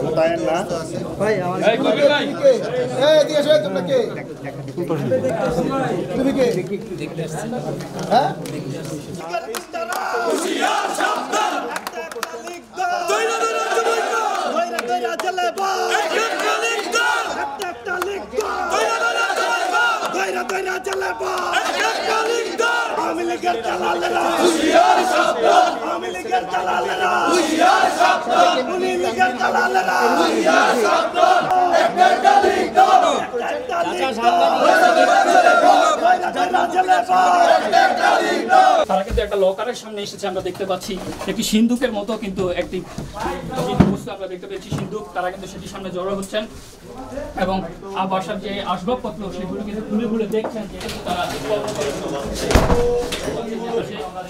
মোতায়েন না ভাই আমার তুমি কে হ্যাঁ তারা কিন্তু একটা লকারের সামনে এসেছে, আমরা দেখতে পাচ্ছি একটি সিন্ধুকের মতো কিন্তু একটি বস্তু আমরা দেখতে পেয়েছি সিন্ধুক। তারা কিন্তু সেটির সামনে জড়ো হচ্ছেন এবং বাসার যে আসবাবপত্র সেগুলো কিন্তু ঘুরে ঘুরে দেখছেন যে তারা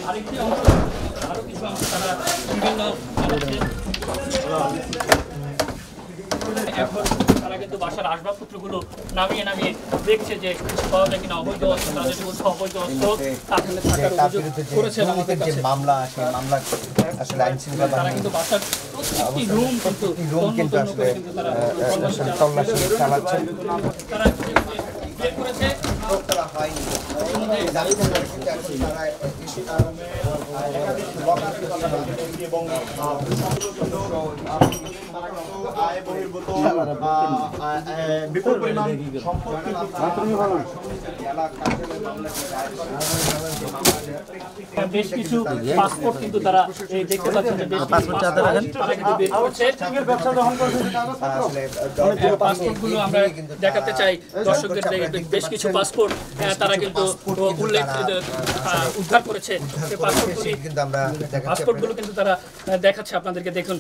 আরেকটি অংশ আরো কিছু অংশ তারা বিভিন্ন এখন তারা কিন্তু বাসার আসবাবপত্রগুলো নামিয়ে নামিয়ে দেখছে যে পাওয়া যায় কিনা অবৈধ অস্ত্র, তাদের বলছে অবৈধ অস্ত্র তাহলে থাকার অভিযোগ করেছেন আমাদের কাছে। মামলা সেই মামলা আসলে আইন শৃঙ্খলা তারা কিন্তু বাসার প্রত্যেকটি রুম কিন্তু আসলে তল্লাশি চালাচ্ছেন। তারা বের করেছে বিপুল পরিমাণ সম্পত্তি বেশ কিছু পাসপোর্ট কিন্তু তারা দেখতে পাচ্ছেন যে বেশ পাসপোর্টগুলো আমরা দেখাতে চাই দর্শকদের। বেশ কিছু পাসপোর্ট তারা কিন্তু উল্লেখ উদ্ধার করেছে। সেই পাসপোর্টগুলো কিন্তু তারা দেখাচ্ছে আপনাদেরকে। দেখুন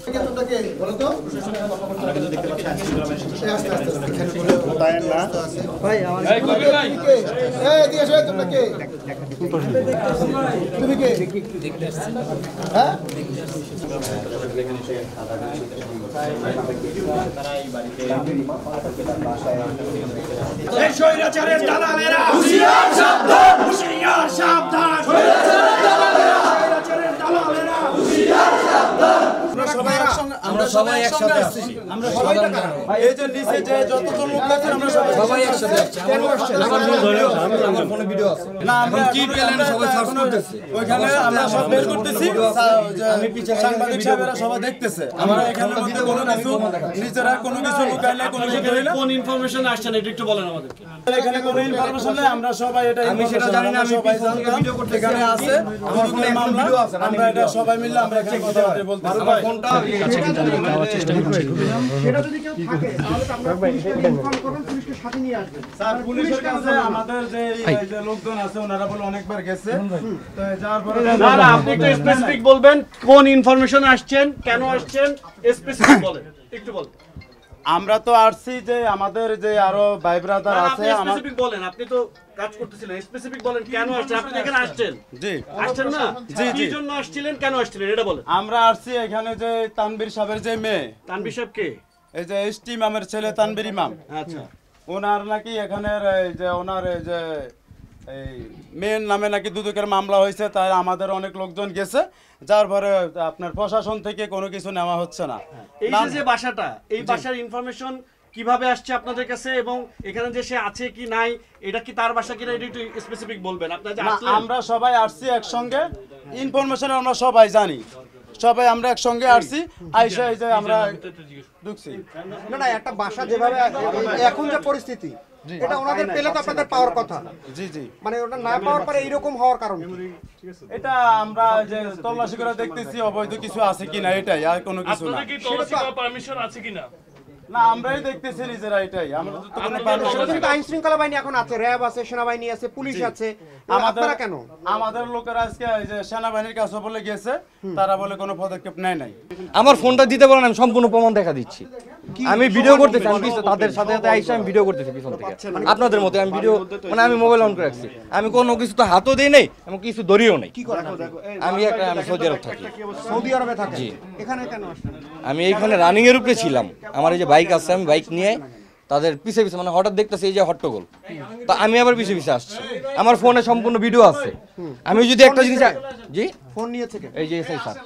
মোতায়েন না ভাই আমার তুমি কে হ্যাঁ স্বৈরাচারের দালালেরা হুঁশিয়ার সাবধান, হুঁশিয়ার সাবধান, স্বৈরাচারের দালালেরা হুঁশিয়ার সাবধান। আমরা সবাই একসাথে আছি। আমরা সবাই এই যে নিচে যে যতজন লোক আছে আমরা সবাই একসাথে আছি। আমার ফোনে ভিডিও আছে না আমরা কি পেলেন সবাই সার্চ করতেছি, ওইখানে আমরা সব বের করতেছি। আমি পিছনে সাংবাদিক সাহেবরা সবাই দেখতেছে। আমরা এখানে মধ্যে কোনো কিছু নিজেরা কোনো কিছু লুকাইলে কোনো কিছু হইলে কোন ইনফরমেশন আসছেন এটা একটু বলেন আমাদেরকে। এখানে কোনো ইনফরমেশন নাই, আমরা সবাই এটা আমি সেটা জানি না, আমি সবাই জানতাম ভিডিও করতে এখানে আছে আমার ফোনে মামলা আছে। আমরা এটা সবাই মিলে আমরা এখানে কথা বলতেছি। আমার ফোনটা কাছে কিন্তু আমি যাওয়ার চেষ্টা করছি। সেটা যদি কেউ থাকে তাহলে আপনারা পুলিশকে ইনফর্ম করুন, পুলিশকে সাথে নিয়ে আসবেন। স্যার পুলিশের কাছে আমাদের যে এই যে লোকজন আছে ওনারা বলে অনেকবার গেছে, তো যার পরে না না আপনি একটু স্পেসিফিক বলবেন কোন ইনফরমেশন আসছেন, কেন আসছেন, স্পেসিফিক বলেন একটু বলেন। আমরা তো আসছি যে আমাদের যে আরো ভাই ব্রাদার আছে আপনি স্পেসিফিক বলেন, আপনি তো কাজ করতেছিলেন, স্পেসিফিক বলেন কেন আসছেন। আপনি এখানে আসছেন, জি আসছেন না, জি কি জন্য আসছিলেন, কেন আসছিলেন এটা বলেন। আমরা আসছি এখানে যে তানবীর সাহেবের যে মেয়ে, তানভীর সাহেব কে? এই যে এসটি ইমামের ছেলে তানবীর ইমাম, আচ্ছা ওনার নাকি এখানের এই যে ওনার এই যে এই মেয়ের নামে নাকি দুদকের মামলা হয়েছে, তাই আমাদের অনেক লোকজন গেছে, যার পরে আপনার প্রশাসন থেকে কোনো কিছু নেওয়া হচ্ছে না। এই যে বাসাটা, এই বাসার ইনফরমেশন কিভাবে আসছে আপনাদের কাছে এবং এখানে যে সে আছে কি নাই, এটা কি তার বাসা কিনা, এটা একটু স্পেসিফিক বলবেন। আপনারা যে আসলেন, আমরা সবাই আসছি একসঙ্গে, ইনফরমেশন আমরা সবাই জানি, সবাই আমরা একসঙ্গে আসছি, আইসা এই যে আমরা ঢুকছি। না না, একটা বাসা যেভাবে এখন যে পরিস্থিতি, এটা ওনাদের পেলে তো আপনাদের পাওয়ার কথা। জি জি, মানে ওটা না পাওয়ার পরে এইরকম হওয়ার কারণ এটা আমরা যে তল্লাশি করে দেখতেছি অবৈধ কিছু আছে কিনা, এটাই, আর কোনো কিছু না। আপনাদের কি তল্লাশি করার পারমিশন আছে কিনা? না আমরাই দেখতেছি নিজেরা, এটাই, আমরা তো কোনো পারমিশন কিন্তু আইন শৃঙ্খলা বাহিনী এখন আছে, র্যাব আছে, সেনাবাহিনী আছে, পুলিশ আছে, আপনারা কেন? আমাদের লোকেরা আজকে এই যে সেনাবাহিনীর কাছে বলে গেছে, তারা বলে কোনো পদক্ষেপ নেয় নাই। আমার ফোনটা দিতে বলেন, আমি সম্পূর্ণ প্রমাণ দেখা দিচ্ছি। আমি ভিডিও করতেছি, আমি তাদের সাথে সাথে আইসা আমি ভিডিও করতেছি পিছন থেকে, আপনাদের মতো আমি ভিডিও, মানে আমি মোবাইল অন করে রাখছি, আমি কোনো কিছু তো হাতও দিই নাই, আমি কিছু ধরিও নাই। আমি সৌদি আরব থাকি। সৌদি আরবে থাকে, এখানে কেন আসছেন? আমি এইখানে রানিং এর উপরে ছিলাম, আমার এই যে বাইক আছে, আমি বাইক নিয়ে তাদের পিছে পিছে, মানে হঠাৎ দেখতেছি এই যে হট্টগোল, তা আমি আবার পিছে পিছে আসছি। আমার ফোনে সম্পূর্ণ ভিডিও আছে। আমি যদি একটা জিনিস, জি ফোন নিয়েছে কে? এই যে এসআই স্যার,